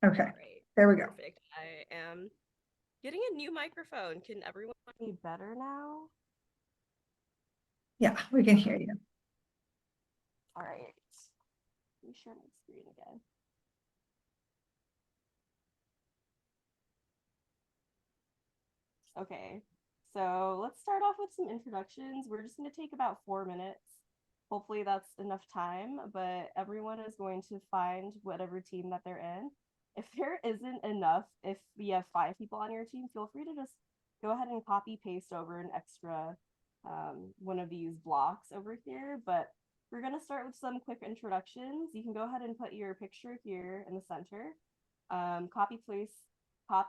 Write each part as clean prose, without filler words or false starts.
Okay, All right. there we go. Perfect. I am getting a new microphone. Can everyone hear me better now? Yeah, we can hear you. All right. Let me share my screen again. Okay. So let's start off with some introductions. We're just going to take about 4 minutes. Hopefully that's enough time, but everyone is going to find whatever team that they're in. If there isn't enough, if you have 5 people on your team, feel free to just go ahead and copy paste over an extra one of these blocks over here. But we're going to start with some quick introductions. You can go ahead and put your picture here in the center. Copy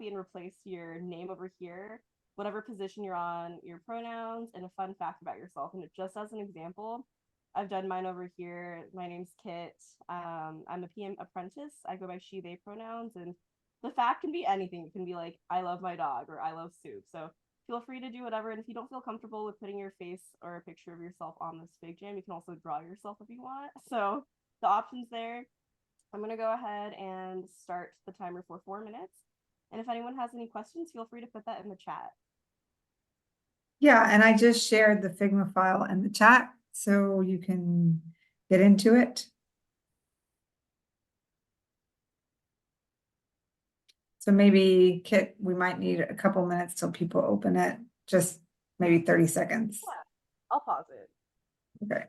and replace your name over here, whatever position you're on, your pronouns, and a fun fact about yourself. And just as an example, I've done mine over here. My name's Kit. I'm a PM apprentice. I go by she, they pronouns. And the fact can be anything. It can be like, I love my dog or I love soup. So feel free to do whatever. And if you don't feel comfortable with putting your face or a picture of yourself on this fig jam, you can also draw yourself if you want. So the options there. I'm going to go ahead and start the timer for 4 minutes. And if anyone has any questions, feel free to put that in the chat. Yeah, and I just shared the Figma file in the chat, so you can get into it. So maybe, Kit, we might need a couple minutes till people open it, just maybe 30 seconds. Yeah, I'll pause it. Okay.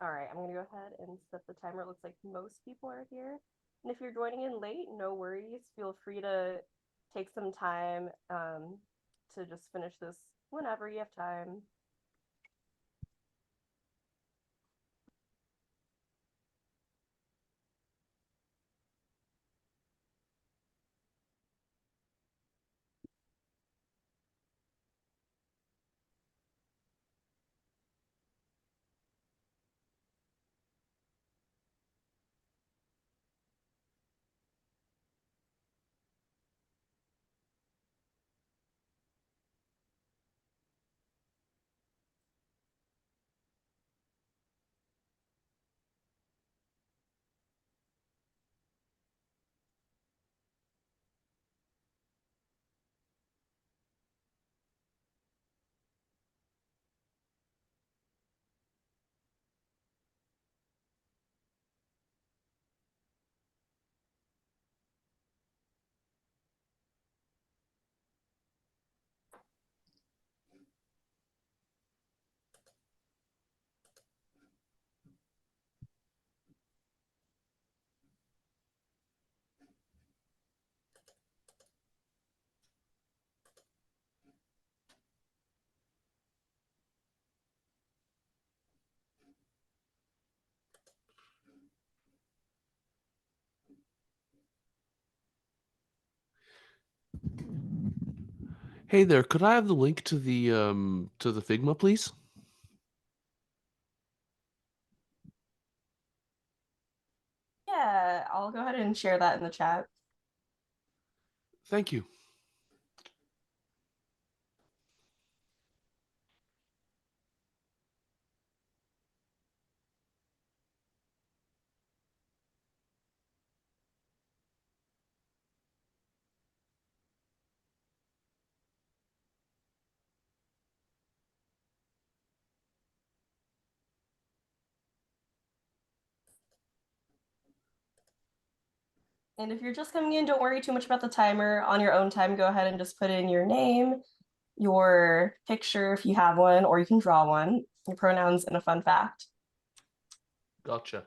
All right, I'm going to go ahead and set the timer. It looks like most people are here. And if you're joining in late, no worries. Feel free to take some time to just finish this whenever you have time. Hey there, could I have the link to the Figma, please? Yeah, I'll go ahead and share that in the chat. Thank you. And if you're just coming in, don't worry too much about the timer. On your own time, go ahead and just put in your name, your picture if you have one, or you can draw one, your pronouns, and a fun fact. Gotcha.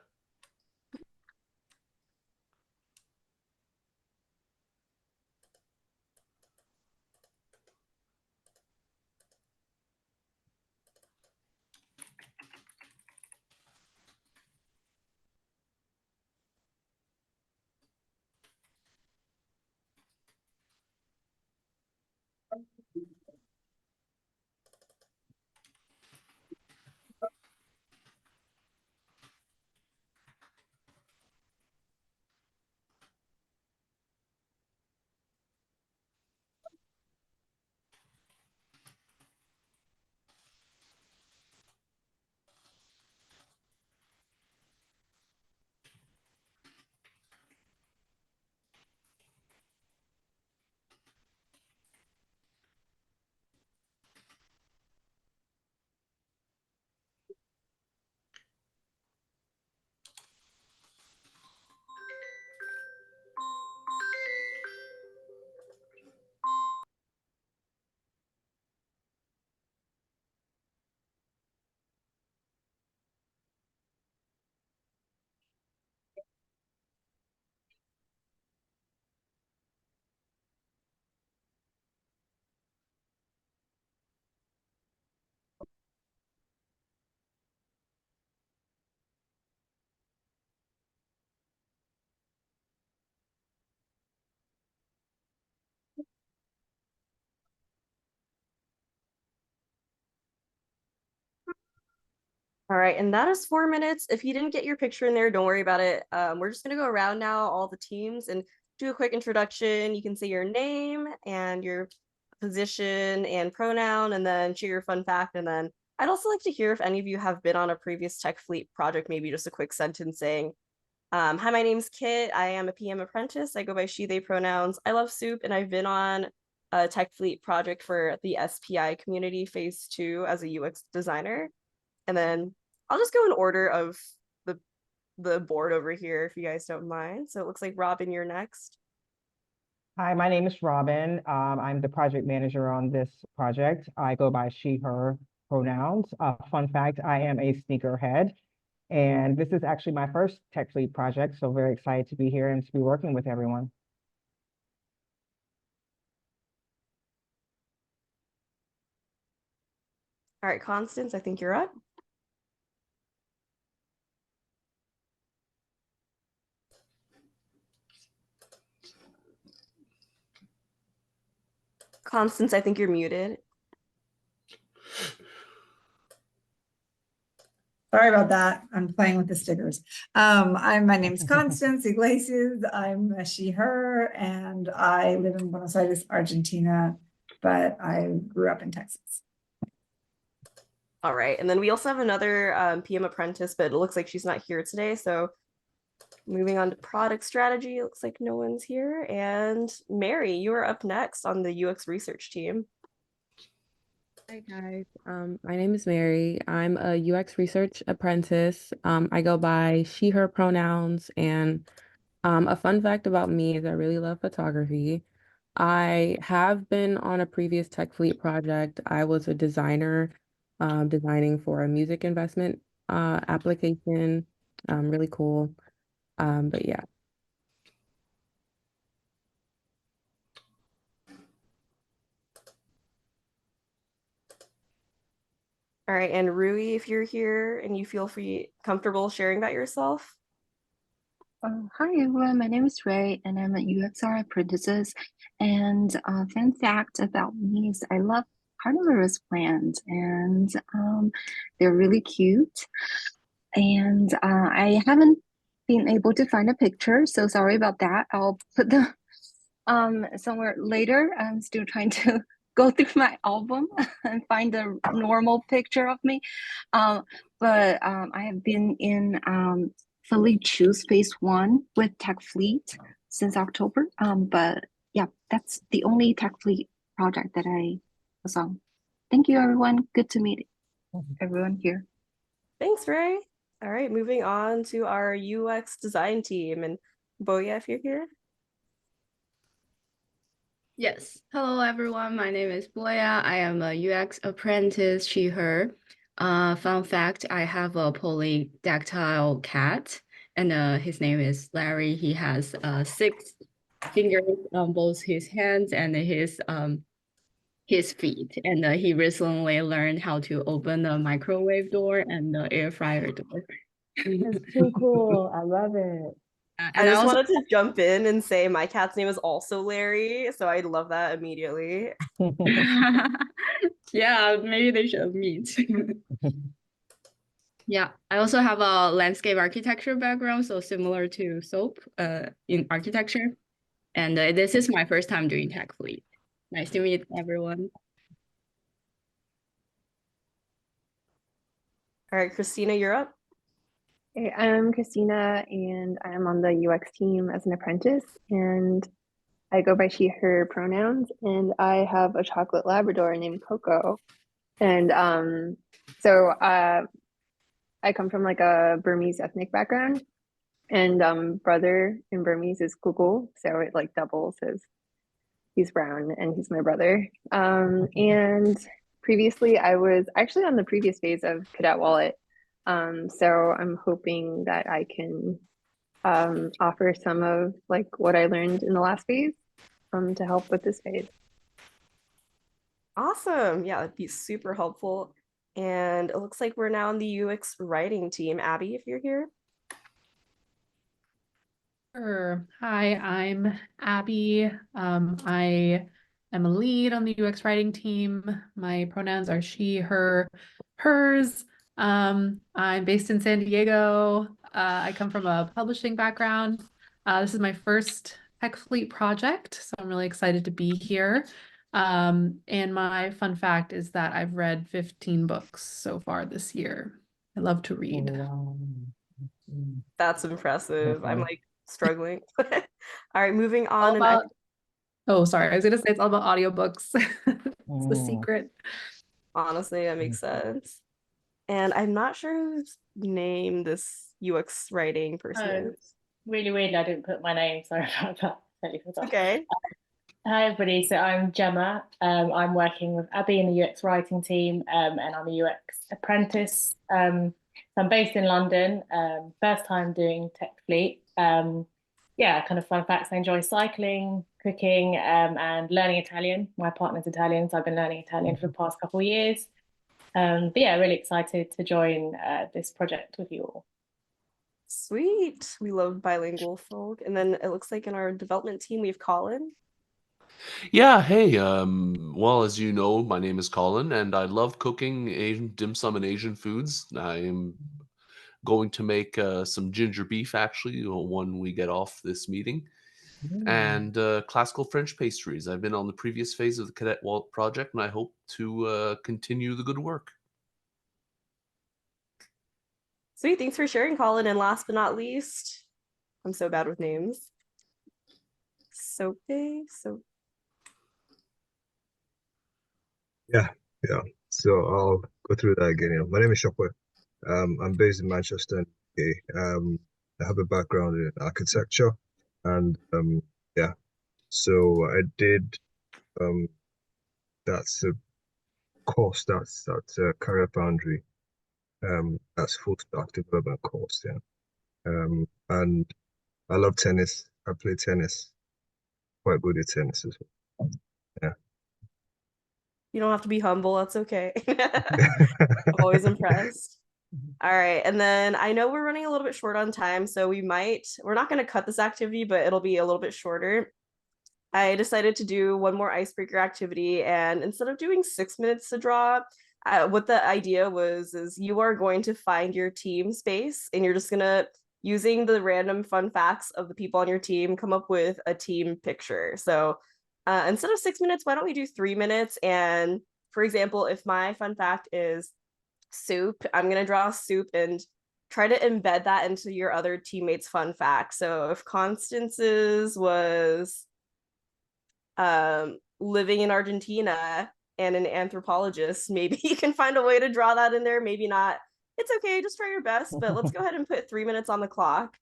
All right, and that is 4 minutes. If you didn't get your picture in there, don't worry about it. We're just gonna go around now, all the teams, and do a quick introduction. You can say your name and your position and pronoun, and then share your fun fact. And then I'd also like to hear if any of you have been on a previous Tech Fleet project, maybe just a quick sentence saying, hi, my name's Kit. I am a PM apprentice. I go by she, they pronouns. I love soup, and I've been on a Tech Fleet project for the SPI community phase 2 as a UX designer. And then I'll just go in order of the board over here if you guys don't mind. So it looks like Robin, you're next. Hi, my name is Robin. I'm the project manager on this project. I go by she, her pronouns. Fun fact, I am a sneakerhead. And this is actually my first Tech Fleet project, so very excited to be here and to be working with everyone. All right, Constance, I think you're up. Constance, I think you're muted. Sorry about that. I'm playing with the stickers. My name's Constance Iglesias. I'm a she, her, and I live in Buenos Aires, Argentina, but I grew up in Texas. All right, and then we also have another PM apprentice, but it looks like she's not here today. So moving on to product strategy, it looks like no one's here. And Mary, you are up next on the UX research team. Hi guys, my name is Mary. I'm a UX research apprentice. I go by she, her pronouns, and a fun fact about me is I really love photography. I have been on a previous Tech Fleet project. I was a designer, designing for a music investment application. Really cool. But yeah. All right, and Rui, if you're here and you feel comfortable sharing about yourself. Hi everyone, my name is Ray and I'm a UXR apprentice. And fun fact about me is I love carnivorous plants and they're really cute. And I haven't been able to find a picture, so sorry about that. I'll put the somewhere later. I'm still trying to go through my album and find a normal picture of me. But I have been in Philly Choose Phase 1 with Tech Fleet since October. But yeah, that's the only Tech Fleet project that I was on. Thank you, everyone. Good to meet everyone here. Thanks, Ray. All right, moving on to our UX design team. And Boya, if you're here. Yes. Hello, everyone. My name is Boya. I am a UX apprentice, she, her. Fun fact, I have a polydactyl cat, and his name is Larry. He has 6 fingers on both his hands and his feet. And he recently learned how to open the microwave door and the air fryer door. That's so cool. I love it. I just wanted to jump in and say my cat's name is also Larry, so I love that immediately. Yeah, maybe they should meet. Yeah, I also have a landscape architecture background, so similar to Soap in architecture. And this is my first time doing Tech Fleet. Nice to meet everyone. All right, Christina, you're up. Hey, I'm Christina and I'm on the UX team as an apprentice and I go by she, her pronouns and I have a chocolate Labrador named Coco. And so I come from like a Burmese ethnic background and brother in Burmese is Kuku, so it like doubles as he's brown and he's my brother. And previously I was actually on the previous phase of Kadet-Wallet. So I'm hoping that I can offer some of like what I learned in the last phase to help with this phase. Awesome. Yeah, that'd be super helpful. And it looks like we're now on the UX writing team. Abby, if you're here. Sure. Hi, I'm Abby. I am a lead on the UX writing team. My pronouns are she, her, hers. I'm based in San Diego. I come from a publishing background. This is my first Tech Fleet project, so I'm really excited to be here. And my fun fact is that I've read 15 books so far this year. I love to read. Wow. That's impressive. I'm Awesome. like struggling. All right, moving All on. about, oh, sorry, I was gonna say it's all about audiobooks. It's the Mm. secret. Honestly, that makes sense. And I'm not sure whose name this UX writing person Oh, is. really weird. I didn't put my name. Sorry about that. Totally forgot. Okay. Hi, everybody. So I'm Gemma. I'm working with Abby in the UX writing team, and I'm a UX apprentice. So I'm based in London. First time doing Tech Fleet. Yeah, kind of fun facts. I enjoy cycling, cooking, and learning Italian. My partner's Italian, so I've been learning Italian for the past couple of years. But yeah, really excited to join this project with you all. Sweet. We love bilingual folk. And then it looks like in our development team, we have Colin. Yeah, hey, well, as you know, my name is Colin, and I love cooking Asian dim sum and Asian foods. I am going to make some ginger beef actually when we get off this meeting, and classical French pastries. I've been on the previous phase of the Kadet-Wallet project, and I hope to continue the good work. Sweet. Thanks for sharing, Colin. And last but not least, I'm so bad with names. Sope. Yeah. So I'll go through that again. My name is Shopper. I'm based in Manchester. Okay. I have a background in architecture, and yeah. So I did that's a course that's Career Foundry. That's full stack development course. Yeah. And I love tennis. I play tennis. Quite good at tennis as well. Yeah. You don't have to be humble. That's okay. I'm always impressed. All right. And then I know we're running a little bit short on time, so we're not going to cut this activity, but it'll be a little bit shorter. I decided to do one more icebreaker activity, and instead of doing 6 minutes to draw, what the idea was is you are going to find your team space, and you're just gonna, using the random fun facts of the people on your team, come up with a team picture. So instead of 6 minutes, why don't we do 3 minutes? And for example, if my fun fact is soup, I'm gonna draw soup and try to embed that into your other teammates' fun fact. So if Constance's was living in Argentina and an anthropologist, maybe you can find a way to draw that in there. Maybe not. It's okay, just try your best, but let's go ahead and put 3 minutes on the clock.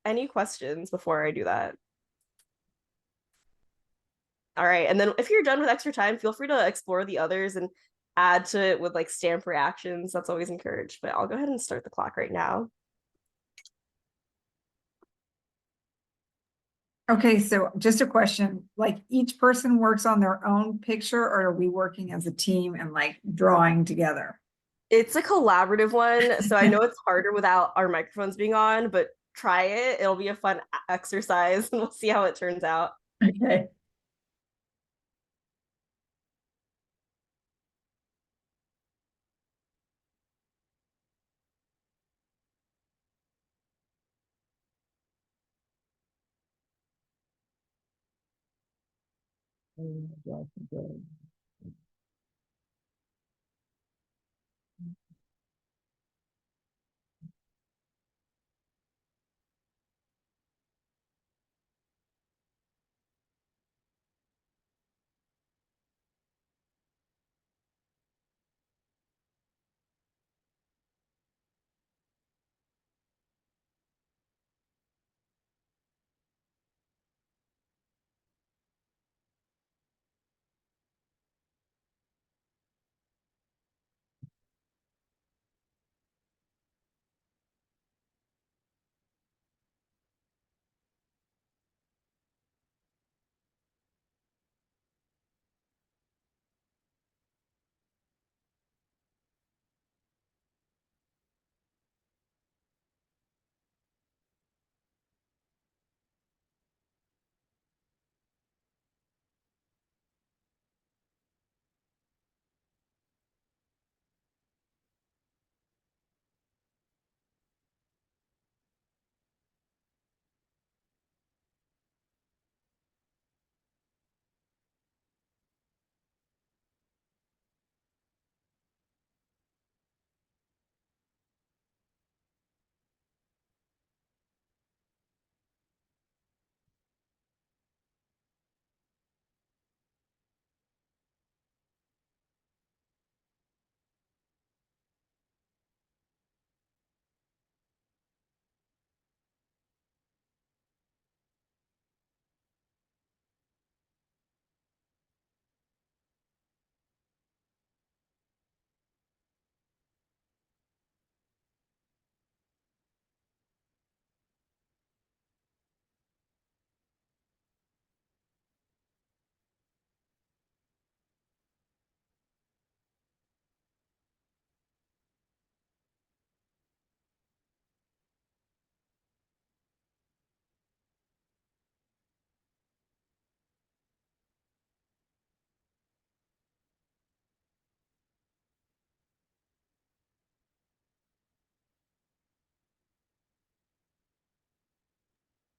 Any questions before I do that? All right, and then if you're done with extra time, feel free to explore the others and add to it with like stamp reactions. That's always encouraged, but I'll go ahead and start the clock right now. Okay, so just a question, like each person works on their own picture, or are we working as a team and like drawing together? It's a collaborative one, so I know it's harder without our microphones being on, but try it. It'll be a fun exercise, and we'll see how it turns out. Okay.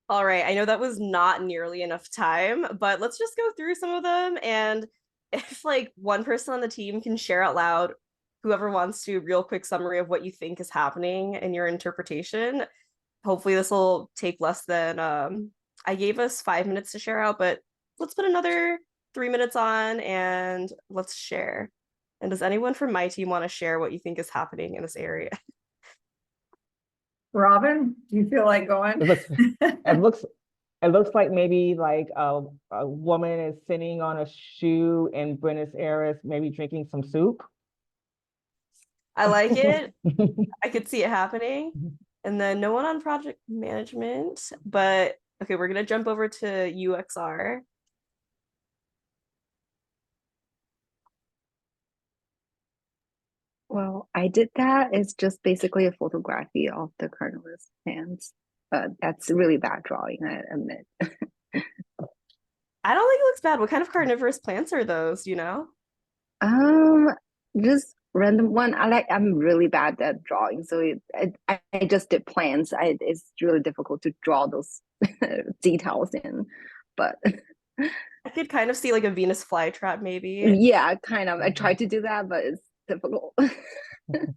All right, I know that was not nearly enough time, but let's just go through some of them. And if like one person on the team can share out loud, whoever wants to, real quick summary of what you think is happening in your interpretation. Hopefully this will take less than I gave us 5 minutes to share out, but let's put another 3 minutes on and let's share. And does anyone from my team want to share what you think is happening in this area? Robin, do you feel like going? It looks like maybe like a woman is sitting on a shoe in Buenos Aires, maybe drinking some soup. I like it. I could see it happening. And then no one on project management, but okay, we're gonna jump over to UXR. Well, I did that. It's just basically a photography of the carnivorous plants. That's a really bad drawing, I admit. I don't think it looks bad. What kind of carnivorous plants are those, do you know? Just random one. I'm really bad at drawing, so I just did plants. It's really difficult to draw those details in, but I could kind of see like a Venus flytrap, maybe. yeah, kind of. I tried to do that, but it's difficult.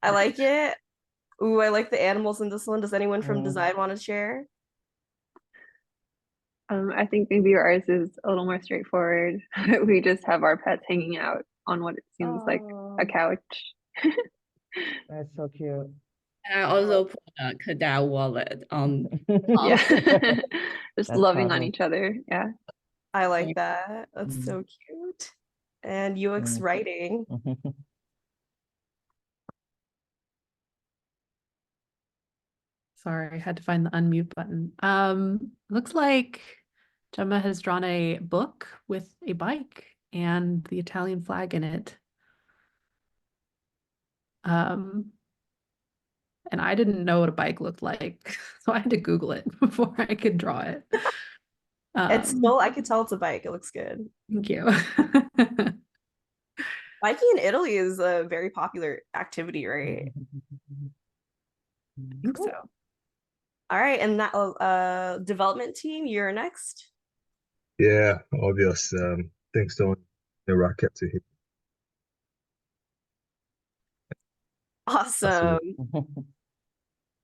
I like it. Ooh, I like the animals in this one. Does anyone from design want to share? I think maybe ours is a little more straightforward. We just have our pets hanging out on what it seems like a couch. That's so cute. And I also put a Kadet-Wallet on. Yeah, just That's loving on clever. each other. Yeah. I like that. That's so cute. And UX writing. Sorry, I had to find the unmute button. Looks like Gemma has drawn a book with a bike and the Italian flag in it. And I didn't know what a bike looked like, so I had to Google it before I could draw it. It's still, I could tell it's a bike. It looks good. Thank you. Biking in Italy is a very popular activity, right? I think so. All right, and that development team, you're next. Yeah, obvious. Things don't racket to hit. Awesome.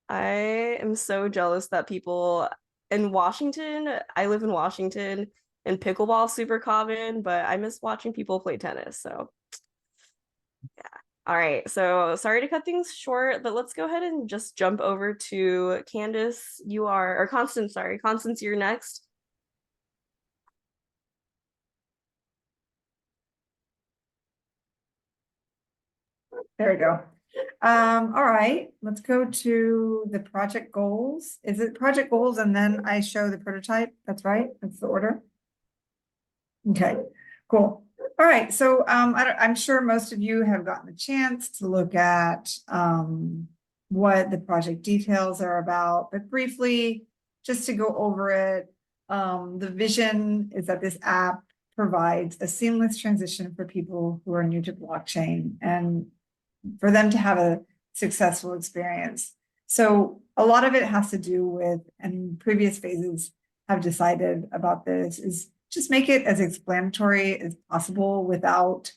I am so jealous that people in Washington, I live in Washington, and pickleball is super common, but I miss watching people play tennis. So yeah. All right. So sorry to cut things short, but let's go ahead and just jump over to Candace. Or Constance, sorry. Constance, you're next. There we go. All right, let's go to the project goals. Is it project goals and then I show the prototype? That's right, that's the order. Okay, cool. All right, so I'm sure most of you have gotten a chance to look at what the project details are about, but briefly, just to go over it, the vision is that this app provides a seamless transition for people who are new to blockchain and for them to have a successful experience. So a lot of it has to do with, and previous phases have decided about this, is just make it as explanatory as possible without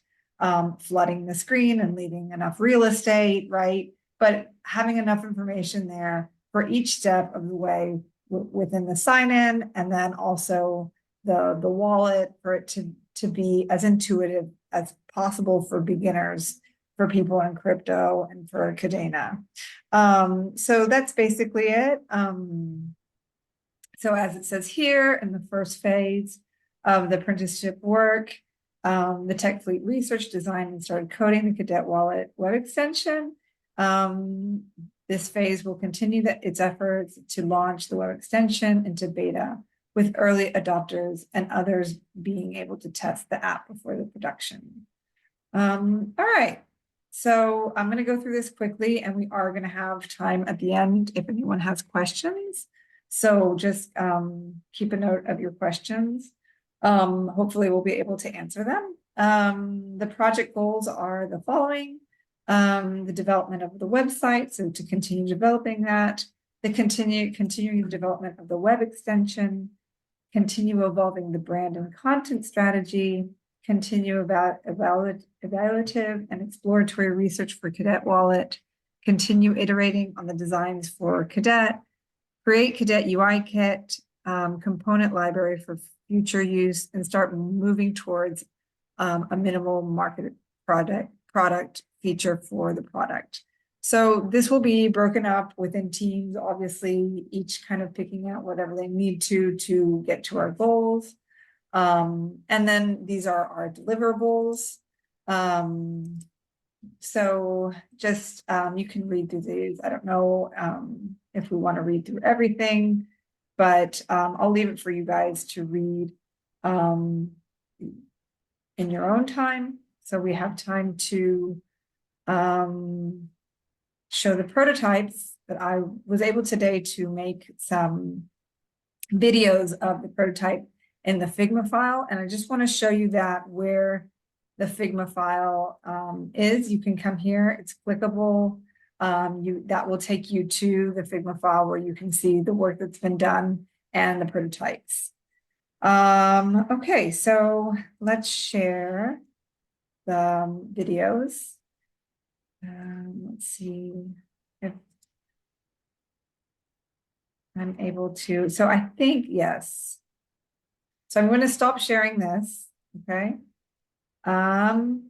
flooding the screen and leaving enough real estate, right? But having enough information there for each step of the way within the sign-in, and then also the wallet, for it to be as intuitive as possible for beginners, for people in crypto and for Kadena. So that's basically it. So as it says here in the first phase of the apprenticeship work, the tech fleet research, design, and started coding the Kadet-Wallet web extension. This phase will continue its efforts to launch the web extension into beta, with early adopters and others being able to test the app before the production. All right, so I'm going to go through this quickly, and we are going to have time at the end if anyone has questions. So just keep a note of your questions. Hopefully we'll be able to answer them. The project goals are the following. The development of the website, so to continue developing that, the continuing development of the web extension, continue evolving the brand and content strategy, continue evaluative and exploratory research for Kadet-Wallet, continue iterating on the designs for Kadet, create Kadet UI kit, component library for future use, and start moving towards a minimal market product feature for the product. So this will be broken up within teams, obviously, each kind of picking out whatever they need to get to our goals. And then these are our deliverables. So just you can read through these. I don't know if we want to read through everything, but I'll leave it for you guys to read in your own time. So we have time to show the prototypes that I was able today to make some videos of the prototype in the Figma file. And I just want to show you that where the Figma file is. You can come here, it's clickable. That will take you to the Figma file where you can see the work that's been done and the prototypes. Okay, so let's share the videos. Let's see if I'm able to. So I think, yes. So I'm going to stop sharing this, okay? And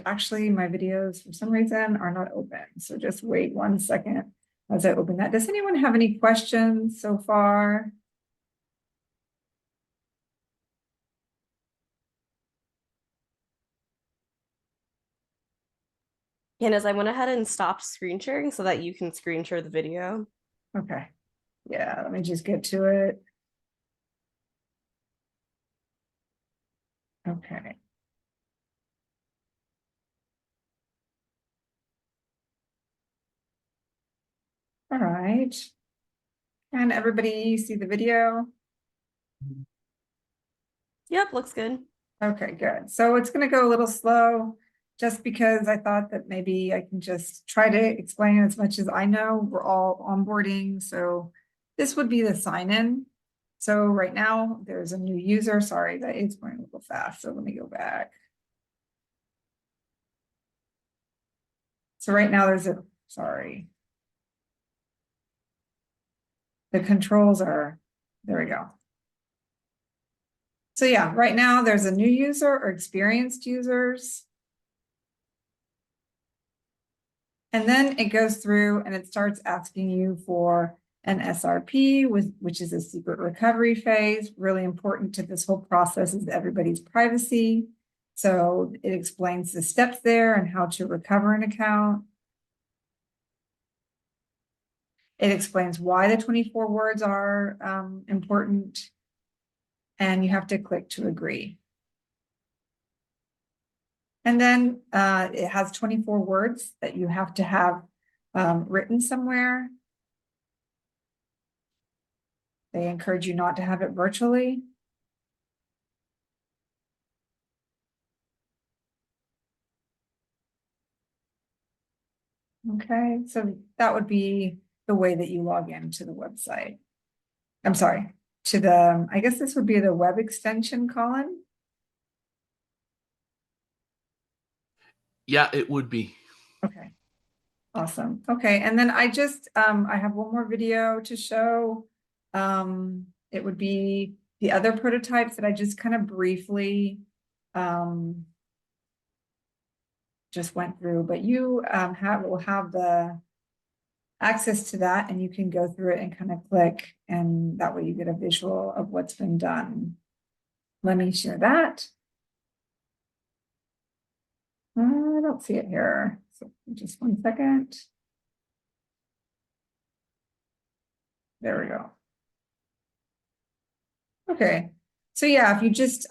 actually my videos for some reason are not open. So just wait 1 second as I open that. Does anyone have any questions so far? Candace, I went ahead and stopped screen sharing so that you can screen share the video. Okay. Yeah, let me just get to it. Okay. All right. Can everybody see the video? Yep, looks good. Okay, good. So it's going to go a little slow just because I thought that maybe I can just try to explain as much as I know. We're all onboarding. So this would be the sign-in. So right now there's a new user. Sorry, that is going a little fast. So let me go back. So right now there's a, sorry. The controls are, there we go. So yeah, right now there's a new user or experienced users. And then it goes through and it starts asking you for an SRP, which is a secret recovery phase. Really important to this whole process is everybody's privacy. So it explains the steps there and how to recover an account. It explains why the 24 words are important. And you have to click to agree. And then it has 24 words that you have to have written somewhere. They encourage you not to have it virtually. Okay, so that would be the way that you log into the website. I'm sorry, to the, I guess this would be the web extension, Colin. Yeah, it would be. Okay, awesome. Okay, and then I just, I have one more video to show. It would be the other prototypes that I just kind of briefly just went through, but you will have the access to that and you can go through it and kind of click, and that way you get a visual of what's been done. Let me share that. I don't see it here. So just 1 second. There we go. Okay. So yeah, if you just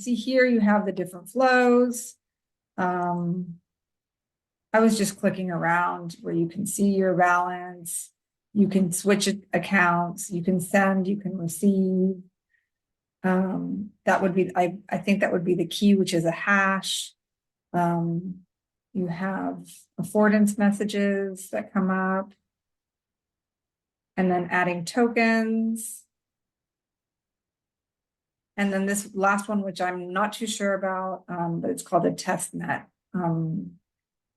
see here, you have the different flows. I was just clicking around where you can see your balance. You can switch accounts. You can send, you can receive. That would be, I think that would be the key, which is a hash. You have affordance messages that come up. And then adding tokens. And then this last one, which I'm not too sure about, but it's called a test net.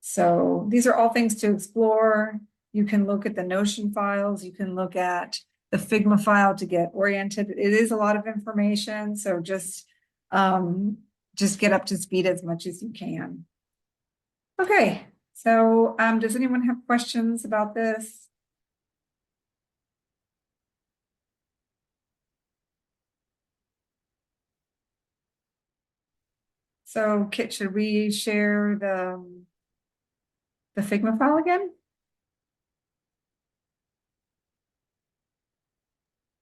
So these are all things to explore. You can look at the Notion files. You can look at the Figma file to get oriented. It is a lot of information. So just get up to speed as much as you can. Okay. So does anyone have questions about this? So Kit, should we share the Figma file again?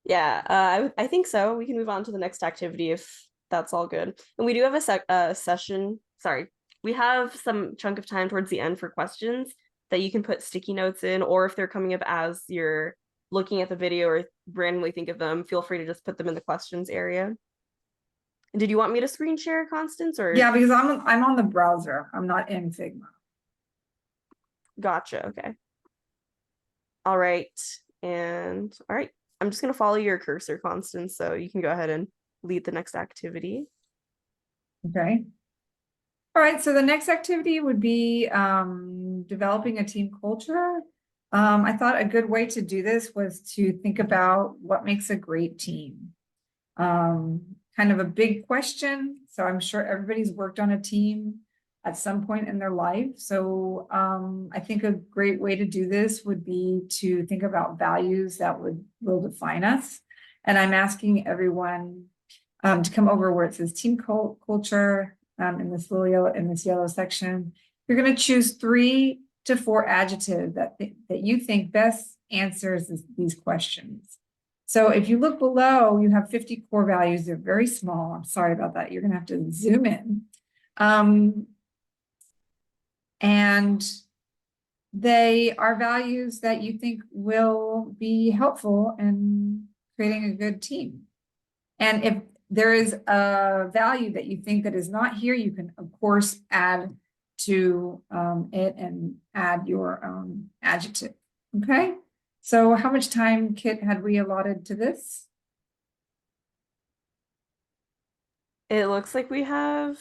Yeah, I think so. We can move on to the next activity if that's all good. And we do have a session. Sorry, we have some chunk of time towards the end for questions that you can put sticky notes in, or if they're coming up as you're looking at the video or randomly think of them, feel free to just put them in the questions area. Did you want me to screen share, Constance, or? Yeah, because I'm on the browser. I'm not in Figma. Gotcha. Okay. All right. And all right. I'm just going to follow your cursor, Constance, so you can go ahead and lead the next activity. Okay. All right. So the next activity would be developing a team culture. I thought a good way to do this was to think about what makes a great team. Kind of a big question. So I'm sure everybody's worked on a team at some point in their life. So I think a great way to do this would be to think about values that will define us. And I'm asking everyone to come over where it says team culture in this yellow section. You're going to choose 3 to 4 adjectives that you think best answers these questions. So if you look below, you have 50 core values. They're very small. I'm sorry about that. You're going to have to zoom in. And they are values that you think will be helpful in creating a good team. And if there is a value that you think that is not here, you can, of course, add to it and add your own adjective. Okay. So how much time, Kit, had we allotted to this? It looks like we have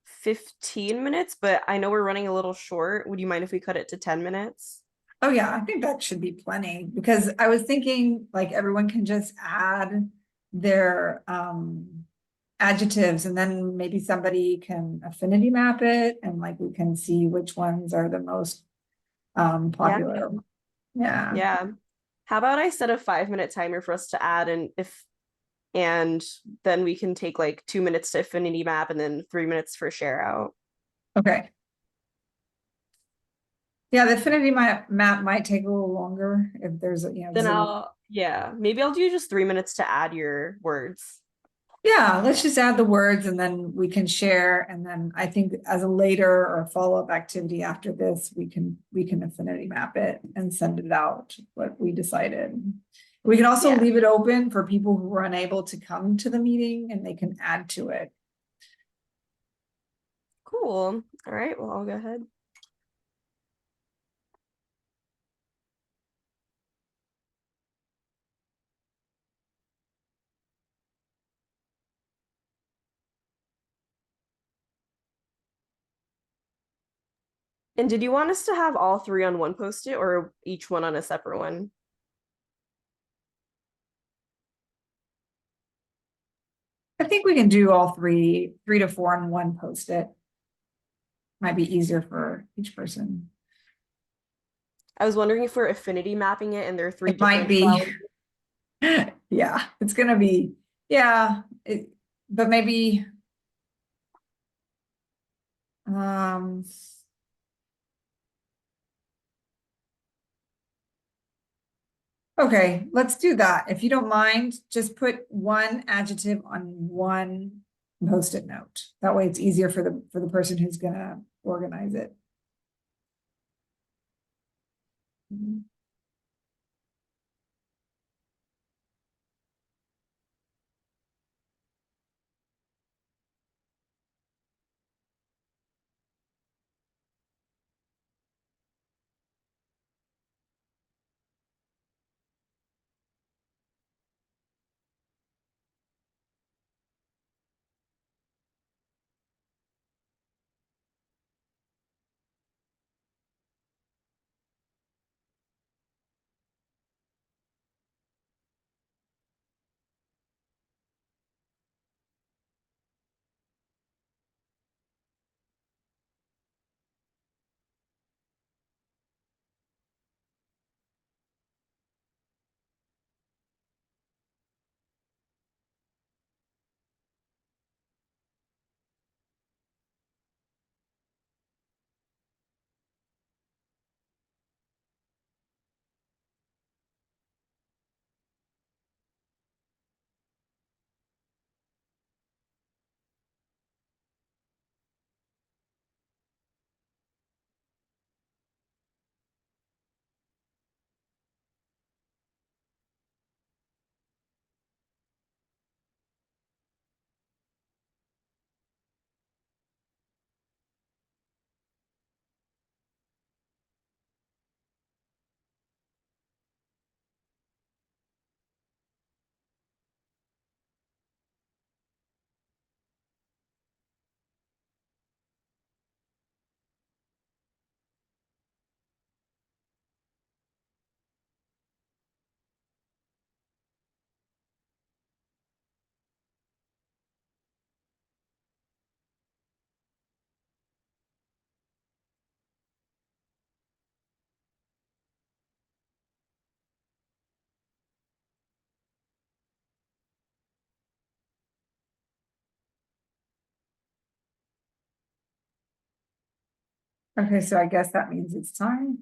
15 minutes, but I know we're running a little short. Would you mind if we cut it to 10 minutes? Oh yeah, I think that should be plenty, because I was thinking like everyone can just add their adjectives, and then maybe somebody can affinity map it, and like we can see which ones are the most popular. Yeah. How about I set a 5-minute timer for us to add, and then we can take like 2 minutes to affinity map and then 3 minutes for share out. Okay. Yeah, the affinity map might take a little longer if there's a, Then maybe I'll do just 3 minutes to add your words. Yeah, let's just add the words and then we can share. And then I think as a later or follow-up activity after this, we can affinity map it and send it out what we decided. We can also leave it open for people who are unable to come to the meeting, and they can add to it. Cool. All right, well, I'll go ahead. And did you want us to have all 3 on one post-it or each one on a separate one? I think we can do all 3 to 4 on one post-it. Might be easier for each person. I was wondering if we're affinity mapping it and there are 3 It might different be. Yeah, it's gonna be, but maybe okay, let's do that. If you don't mind, just put one adjective on one post-it note. That way it's easier for the person who's gonna organize it. Okay, so I guess that means it's time.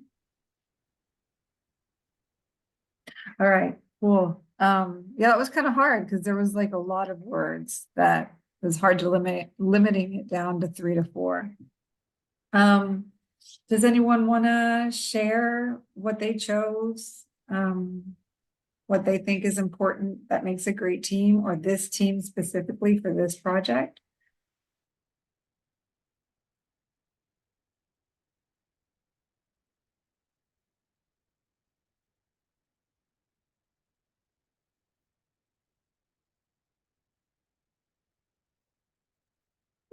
All right, cool. Yeah, that was kind of hard because there was like a lot of words that was hard to limiting it down to 3 to 4. Does anyone want to share what they chose? What they think is important that makes a great team, or this team specifically for this project?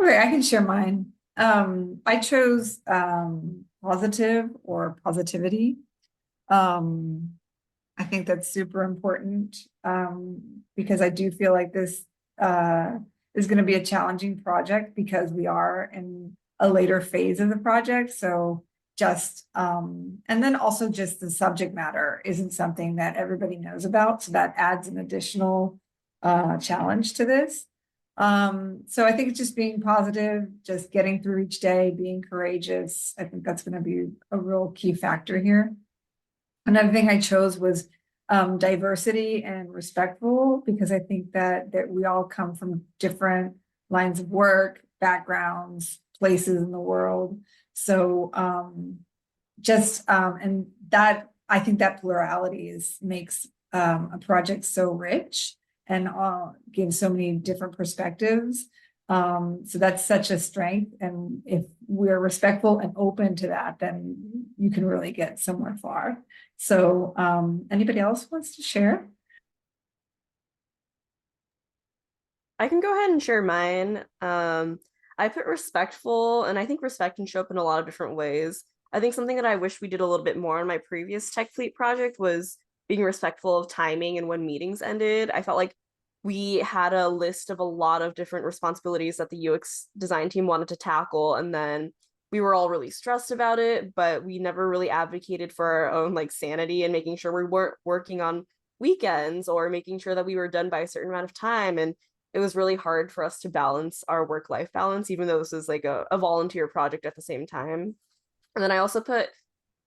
Okay, I can share mine. I chose positive or positivity. I think that's super important because I do feel like this is going to be a challenging project because we are in a later phase of the project. So just and then also just the subject matter isn't something that everybody knows about. So that adds an additional challenge to this. So I think it's just being positive, just getting through each day, being courageous. I think that's going to be a real key factor here. Another thing I chose was diversity and respectful, because I think that we all come from different lines of work, backgrounds, places in the world. So and that, I think that plurality makes a project so rich and gives so many different perspectives. So that's such a strength. And if we're respectful and open to that, then you can really get somewhere far. So anybody else wants to share? I can go ahead and share mine. I put respectful, and I think respect can show up in a lot of different ways. I think something that I wish we did a little bit more on my previous Tech Fleet project was being respectful of timing and when meetings ended. I felt like we had a list of a lot of different responsibilities that the UX design team wanted to tackle, and then we were all really stressed about it, but we never really advocated for our own like sanity and making sure we weren't working on weekends or making sure that we were done by a certain amount of time. And it was really hard for us to balance our work-life balance, even though this is like a volunteer project at the same time. And then I also put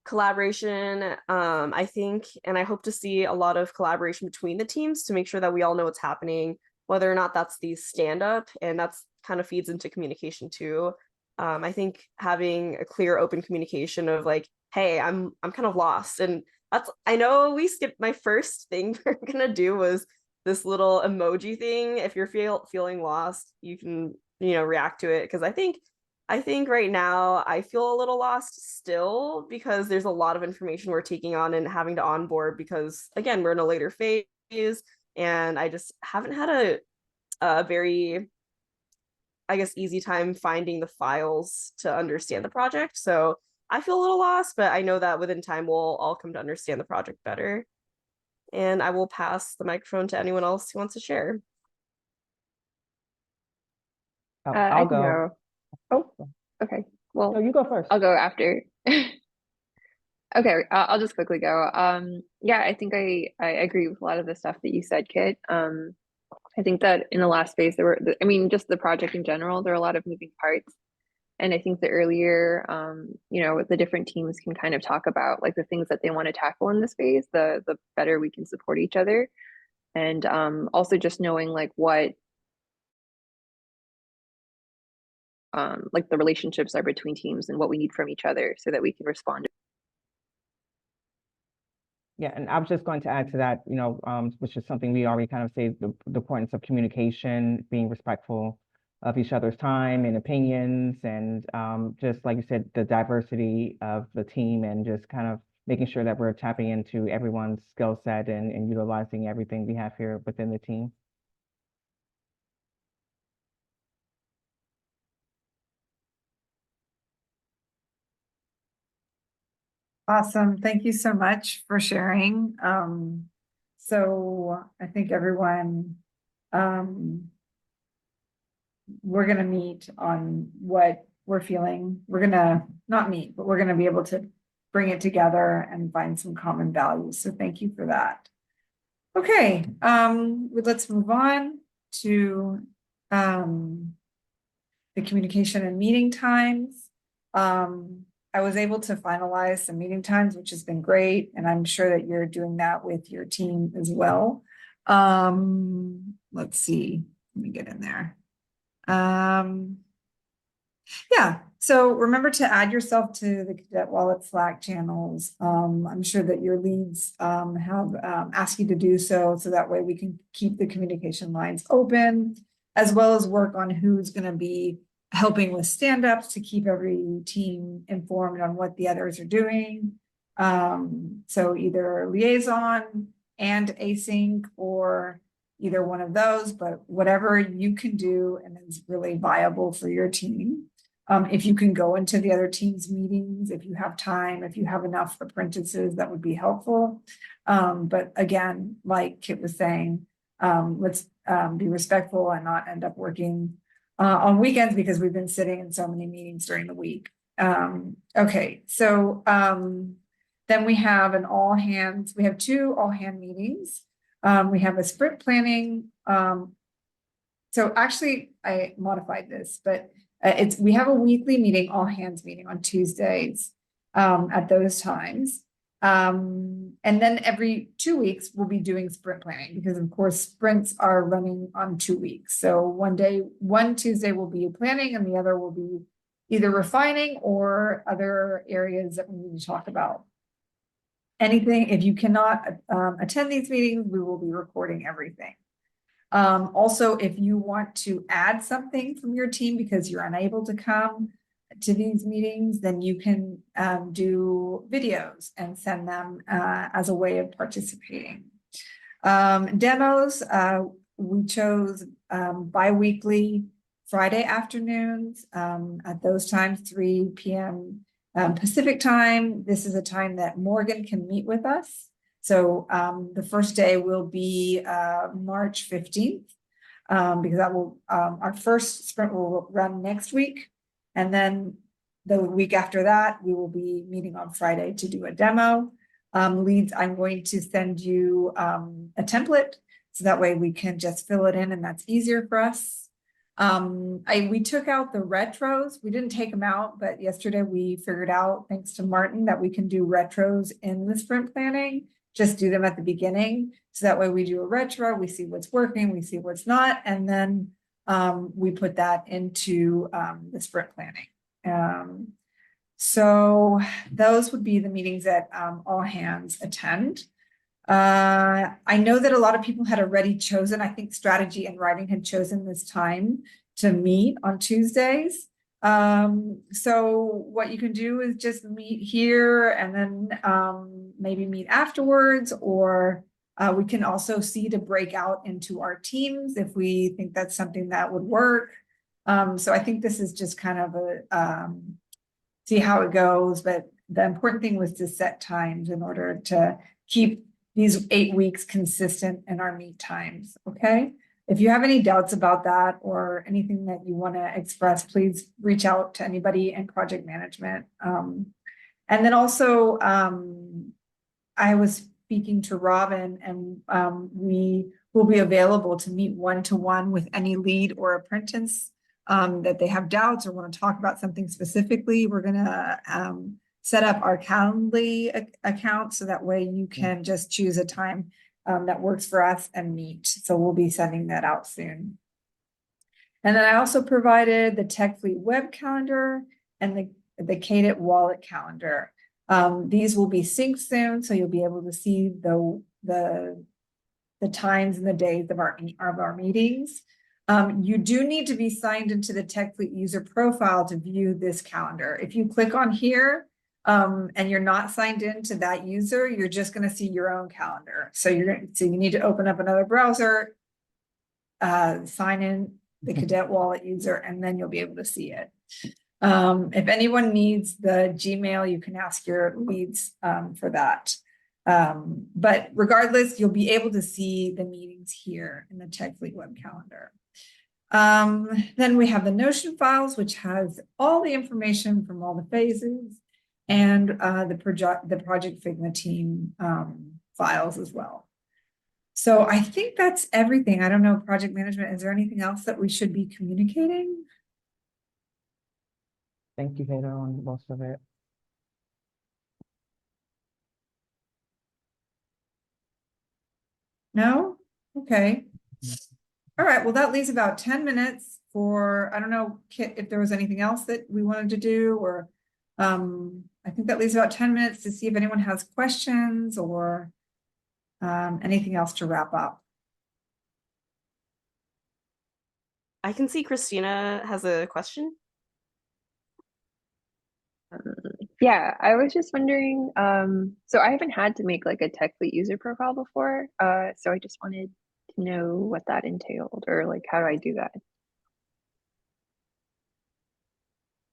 collaboration. I think, and I hope to see a lot of collaboration between the teams to make sure that we all know what's happening, whether or not that's the stand-up, and that's kind of feeds into communication too. I think having a clear, open communication of like, hey, I'm kind of lost. And that's, I know we skipped my first thing we're gonna do was this little emoji thing. If you're feeling lost, you can, react to it. Because I think right now I feel a little lost still because there's a lot of information we're taking on and having to onboard because again, we're in a later phase and I just haven't had a very, I guess, easy time finding the files to understand the project. So I feel a little lost, but I know that within time we'll all come to understand the project better. And I will pass the microphone to anyone else who wants to share. I can go. Oh, okay. Well, No, you go first. I'll go after. Okay, I'll just quickly go. Yeah, I think I agree with a lot of the stuff that you said, Kit. I think that in the last phase just the project in general, there are a lot of moving parts. And I think the earlier, the different teams can kind of talk about like the things that they want to tackle in this phase, the better we can support each other. And also just knowing like what like the relationships are between teams and what we need from each other so that we can respond. Yeah, and I was just going to add to that, which is something we already kind of say, the importance of communication, being respectful of each other's time and opinions, and just like you said, the diversity of the team, and just kind of making sure that we're tapping into everyone's skill set and utilizing everything we have here within the team. Awesome. Thank you so much for sharing. So I think everyone, we're going to meet on what we're feeling. We're going to not meet, but we're going to be able to bring it together and find some common values. So thank you for that. Okay. Let's move on to the communication and meeting times. I was able to finalize some meeting times, which has been great, and I'm sure that you're doing that with your team as well. Let's see, let me get in there. Yeah, so remember to add yourself to the Kadet-Wallet Slack channels. I'm sure that your leads have asked you to do so that way we can keep the communication lines open, as well as work on who's going to be helping with stand-ups to keep every team informed on what the others are doing. So either liaison and async, or either one of those, but whatever you can do and is really viable for your team. If you can go into the other team's meetings, if you have time, if you have enough apprentices, that would be helpful. But again, like Kit was saying, let's be respectful and not end up working on weekends, because we've been sitting in so many meetings during the week. Okay, so then we have an all hands, we have 2 all hand meetings. We have a sprint planning. So actually I modified this, but we have a weekly meeting, all hands meeting on Tuesdays at those times. And then every 2 weeks we'll be doing sprint planning, because of course sprints are running on 2 weeks. So one Tuesday will be planning and the other will be either refining or other areas that we need to talk about. Anything, if you cannot attend these meetings, we will be recording everything. Also, if you want to add something from your team because you're unable to come to these meetings, then you can do videos and send them as a way of participating. Demos, we chose bi-weekly Friday afternoons at those times, 3 p.m. Pacific time. This is a time that Morgan can meet with us. So the first day will be March 15th, because that will, our first sprint will run next week. And then the week after that, we will be meeting on Friday to do a demo. Leads, I'm going to send you a template, so that way we can just fill it in and that's easier for us. We took out the retros. We didn't take them out, but yesterday we figured out, thanks to Martin, that we can do retros in the sprint planning. Just do them at the beginning. So that way we do a retro, we see what's working, we see what's not, and then we put that into the sprint planning. So those would be the meetings that all hands attend. I know that a lot of people had already chosen, I think strategy and writing had chosen this time to meet on Tuesdays. So what you can do is just meet here and then maybe meet afterwards, or we can also see to break out into our teams if we think that's something that would work. So I think this is just kind of a see how it goes, but the important thing was to set times in order to keep these 8 weeks consistent in our meet times. Okay. If you have any doubts about that or anything that you want to express, please reach out to anybody in project management. And then also, I was speaking to Robin, and we will be available to meet one-to-one with any lead or apprentice that they have doubts or want to talk about something specifically. We're going to set up our Calendly account, so that way you can just choose a time that works for us and meet. So we'll be sending that out soon. And then I also provided the TechFleet web calendar and the Kadet-Wallet calendar. These will be synced soon, so you'll be able to see the times and the days of our meetings. You do need to be signed into the TechFleet user profile to view this calendar. If you click on here, and you're not signed into that user, you're just going to see your own calendar. So you need to open up another browser, sign in the Kadet-Wallet user, and then you'll be able to see it. If anyone needs the Gmail, you can ask your leads for that. But regardless, you'll be able to see the meetings here in the TechFleet web calendar. Then we have the Notion files, which has all the information from all the phases, and the Project Figma team files as well. So I think that's everything. I don't know, project management, is there anything else that we should be communicating? Thank you, Taylor, on most of it. No? Okay. All right, well, that leaves about 10 minutes for, I don't know, Kit, if there was anything else that we wanted to do, or I think that leaves about 10 minutes to see if anyone has questions or anything else to wrap up. I can see Christina has a question. Yeah, I was just wondering, so I haven't had to make like a TechFleet user profile before, so I just wanted to know what that entailed, or like how do I do that?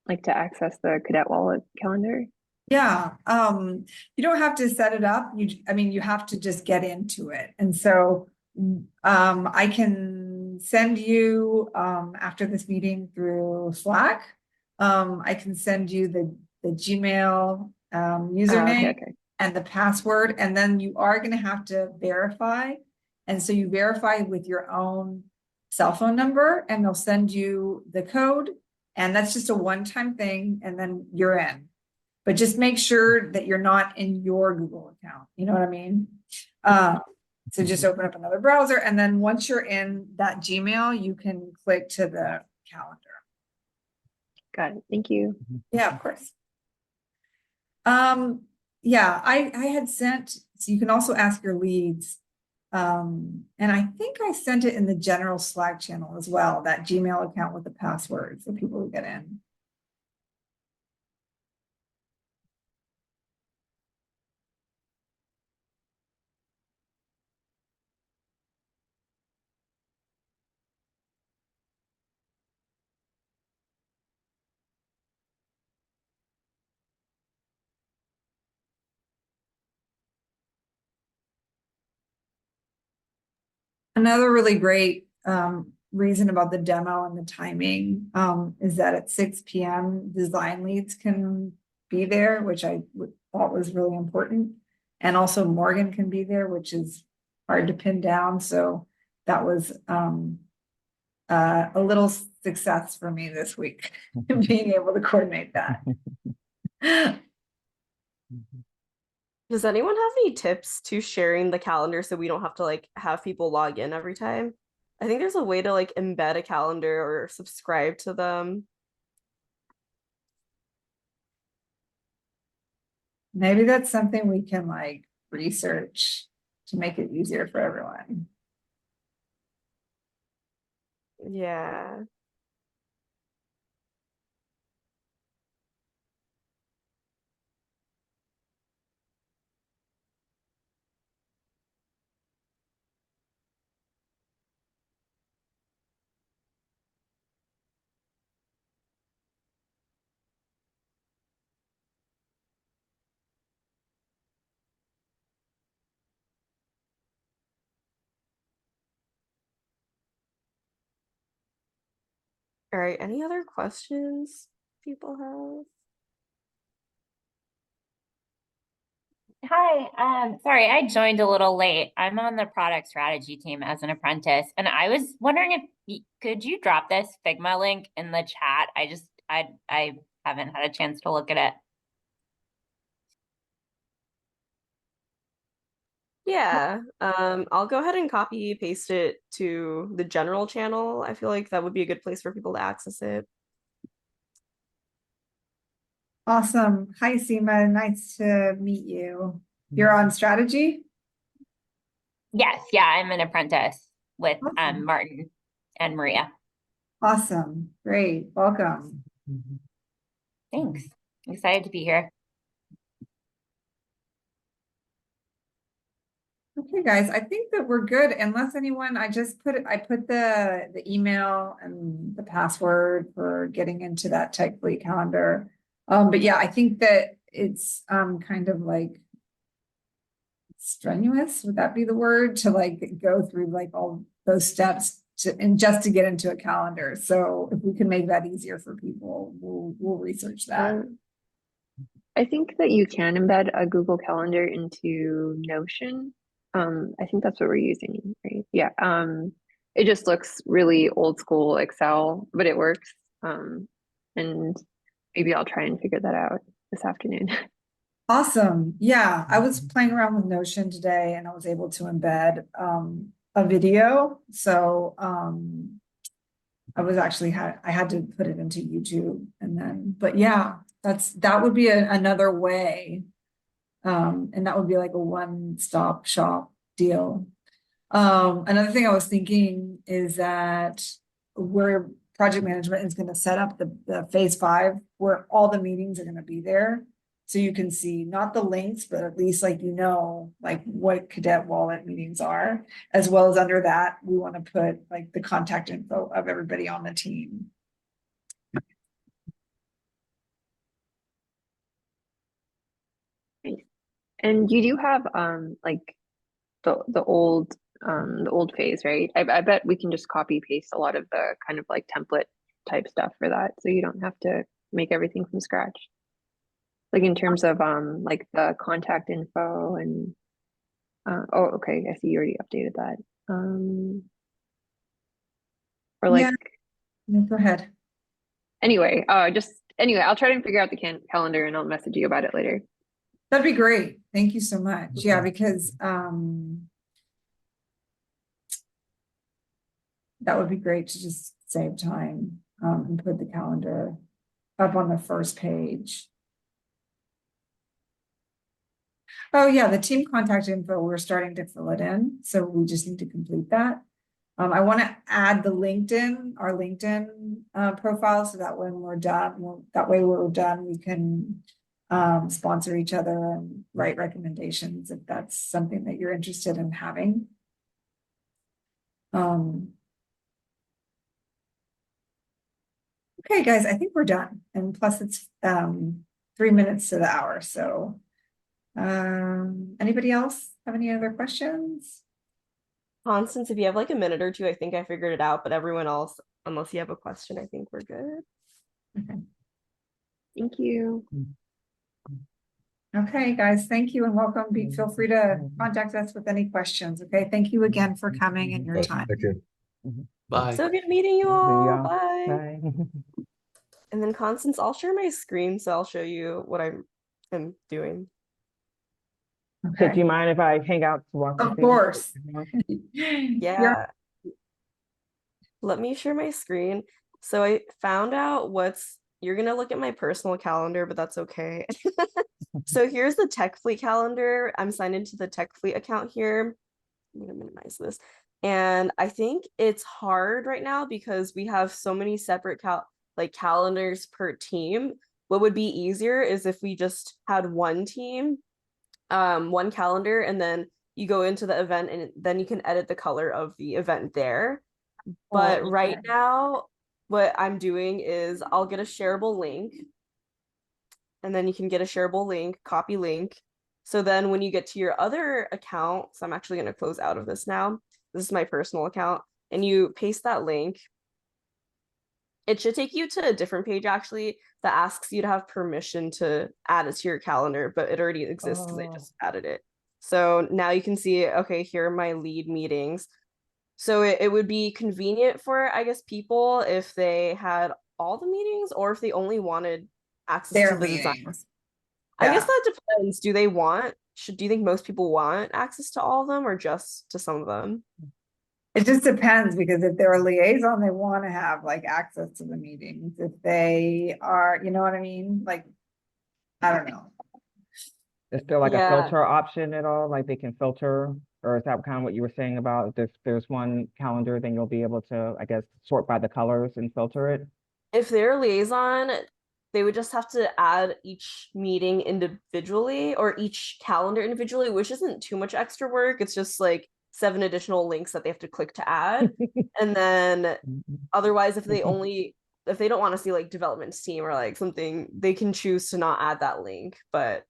Like to access the Kadet-Wallet calendar? Yeah, you don't have to set it up. I mean, you have to just get into it. And so I can send you after this meeting through Slack. I can send you the Gmail username Okay. and the password, and then you are going to have to verify. And so you verify with your own cell phone number, and they'll send you the code, and that's just a one-time thing, and then you're in. But just make sure that you're not in your Google account. You know what I mean? So just open up another browser, and then once you're in that Gmail, you can click to the calendar. Got it. Thank you. Yeah, of course. Yeah, I had sent, so you can also ask your leads. And I think I sent it in the general Slack channel as well, that Gmail account with the password for people who get in. Another really great reason about the demo and the timing is that at 6 p.m. design leads can be there, which I thought was really important. And also Morgan can be there, which is hard to pin down. So that was a little success for me this week, being able to coordinate that. Does anyone have any tips to sharing the calendar so we don't have to like have people log in every time? I think there's a way to like embed a calendar or subscribe to them. Maybe that's something we can like research to make it easier for everyone. Yeah. All right, any other questions people have? Hi, sorry, I joined a little late. I'm on the product strategy team as an apprentice, and I was wondering if could you drop this Figma link in the chat? I haven't had a chance to look at it. Yeah, I'll go ahead and copy paste it to the general channel. I feel like that would be a good place for people to access it. Awesome. Hi, Seema. Nice to meet you. You're on strategy? Yes, yeah, I'm an apprentice with Awesome. Martin and Maria. Awesome. Great. Welcome. Thanks. Excited to be here. Okay, guys, I think that we're good unless anyone, I put the email and the password for getting into that TechFleet calendar. But yeah, I think that it's kind of like strenuous, would that be the word, to like go through like all those steps and just to get into a calendar. So if we can make that easier for people, we'll research that. I think that you can embed a Google Calendar into Notion. I think that's what we're using, right? Yeah. It just looks really old school Excel, but it works. And maybe I'll try and figure that out this afternoon. Awesome. Yeah, I was playing around with Notion today and I was able to embed a video. So I was actually I had to put it into YouTube and then, but yeah, that would be another way. And that would be like a one-stop shop deal. Another thing I was thinking is that where project management is going to set up the phase 5, where all the meetings are going to be there. So you can see not the links, but at least like, like what Kadet-Wallet meetings are, as well as under that, we want to put like the contact info of everybody on the team. And you do have like the old phase, right? I bet we can just copy paste a lot of the kind of like template type stuff for that, so you don't have to make everything from scratch. Like in terms of like the contact info and oh, okay, I see you already updated that. Or like Yeah, go ahead. Anyway, I'll try to figure out the calendar and I'll message you about it later. That'd be great. Thank you so much. Yeah, because that would be great to just save time and put the calendar up on the first page. Oh yeah, the team contact info, we're starting to fill it in. So we just need to complete that. I want to add our LinkedIn profile, so that when we're done, we can sponsor each other and write recommendations if that's something that you're interested in having. Okay, guys, I think we're done. And plus it's 3 minutes to the hour. So anybody else have any other questions? Constance, if you have like a minute or two, I think I figured it out, but everyone else, unless you have a question, I think we're good. Okay. Thank you. Okay, guys, thank you and welcome. Feel free to contact us with any questions. Okay, thank you again for coming and your time. Thank you. Bye. So good meeting you all. Yeah. Bye. Bye. And then Constance, I'll share my screen, so I'll show you what I'm doing. So Okay. do you mind if I hang out to watch the Of video? course. Yeah. Let me share my screen. So I found out you're gonna look at my personal calendar, but that's okay. So here's the Tech Fleet calendar. I'm signed into the Tech Fleet account here. I'm gonna minimize this. And I think it's hard right now because we have so many separate calendars per team. What would be easier is if we just had one team, one calendar, and then you go into the event and then you can edit the color of the event there. But right now, what I'm doing is I'll get a shareable link, and then you can get a shareable link, copy link. So then when you get to your other account, so I'm actually going to close out of this now. This is my personal account, and you paste that link. It should take you to a different page actually that asks you to have permission to add it to your calendar, but it already exists because I just added it. So now you can see, okay, here are my lead meetings. So it would be convenient for, I guess, people if they had all the meetings or if they only wanted access to the design. I guess that depends. Do you think most people want access to all of them or just to some of them? It just depends, because if they're a liaison, they want to have like access to the meetings. If they are, you know what I mean? Like, I don't know. Is there like a filter option at all? Like they can filter, or is that kind of what you were saying about if there's one calendar, then you'll be able to, I guess, sort by the colors and filter it? If they're a liaison, they would just have to add each meeting individually or each calendar individually, which isn't too much extra work. It's just like 7 additional links that they have to click to add. And then otherwise, if they don't want to see like development team or like something, they can choose to not add that link. But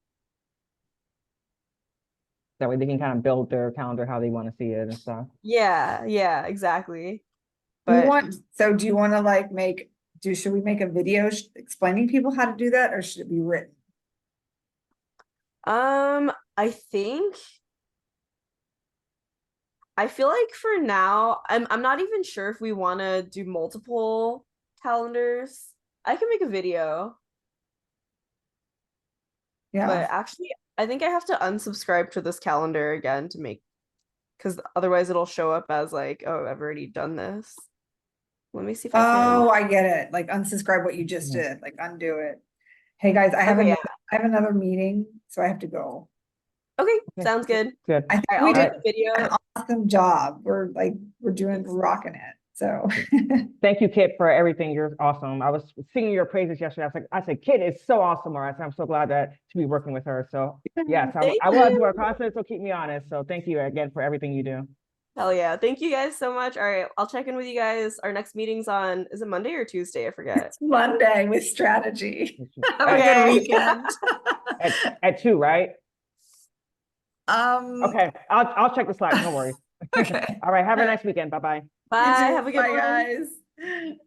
that way they can kind of build their calendar how they want to see it and stuff. Yeah, exactly. But do you want to like should we make a video explaining people how to do that, or should it be written? I feel like for now, I'm not even sure if we want to do multiple calendars. I can make a video. Yeah. But actually, I think I have to unsubscribe to this calendar again to make, because otherwise it'll show up as like, oh, I've already done this. Let me see if I Oh, can. I get it. Like unsubscribe what you just did, like undo it. Hey guys, I have Okay, another meeting, so I have to go. Okay, sounds good. Good. I think All right, we I'll did do the video. an awesome job. We're rocking it. So Thank you, Kit, for everything. You're awesome. I was singing your praises yesterday. I said, Kit is so awesome. Or I said, I'm so glad to be working with her. So yes, Thank I will do you. our content, so keep me honest. So thank you again for everything you do. Hell yeah. Thank you guys so much. All right, I'll check in with you guys. Our next meeting's on, is it Monday or Tuesday? I forget. it's Monday with strategy. Have a Okay. good weekend. At 2, right? Um, Okay, I'll check the Slack. No worries. okay. All right, have a nice weekend. Bye-bye. Bye. You too. Have a good Bye, one. guys.